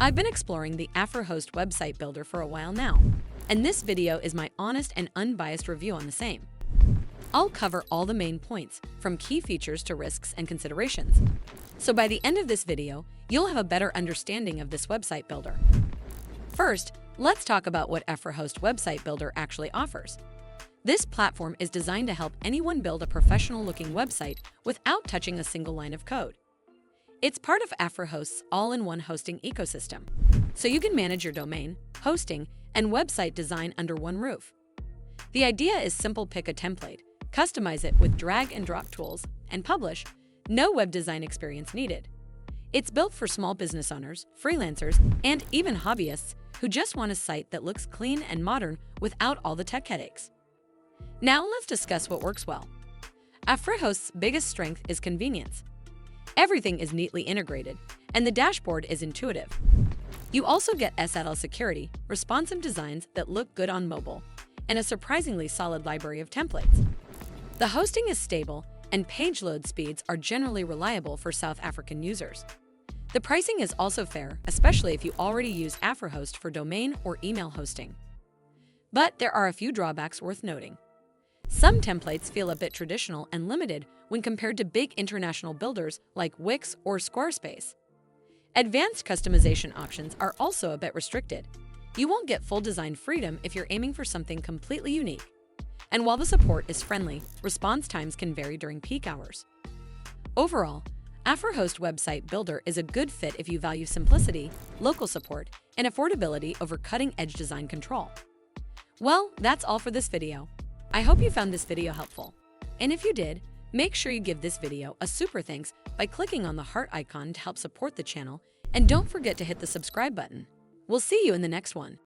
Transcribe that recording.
I've been exploring the Afrihost website builder for a while now, and this video is my honest and unbiased review on the same. I'll cover all the main points, from key features to risks and considerations. So by the end of this video, you'll have a better understanding of this website builder. First, let's talk about what Afrihost website builder actually offers. This platform is designed to help anyone build a professional-looking website without touching a single line of code. It's part of Afrihost's all-in-one hosting ecosystem, so you can manage your domain, hosting, and website design under one roof. The idea is simple: pick a template, customize it with drag-and-drop tools, and publish. No web design experience needed. It's built for small business owners, freelancers, and even hobbyists who just want a site that looks clean and modern without all the tech headaches. Now let's discuss what works well. Afrihost's biggest strength is convenience. Everything is neatly integrated, and the dashboard is intuitive. You also get SSL security, responsive designs that look good on mobile, and a surprisingly solid library of templates. The hosting is stable, and page load speeds are generally reliable for South African users. The pricing is also fair, especially if you already use Afrihost for domain or email hosting. But there are a few drawbacks worth noting. Some templates feel a bit traditional and limited when compared to big international builders like Wix or Squarespace. Advanced customization options are also a bit restricted. You won't get full design freedom if you're aiming for something completely unique. And while the support is friendly, response times can vary during peak hours. Overall, Afrihost website builder is a good fit if you value simplicity, local support, and affordability over cutting-edge design control. Well, that's all for this video. I hope you found this video helpful. And if you did, make sure you give this video a super thanks by clicking on the heart icon to help support the channel, and don't forget to hit the subscribe button. We'll see you in the next one.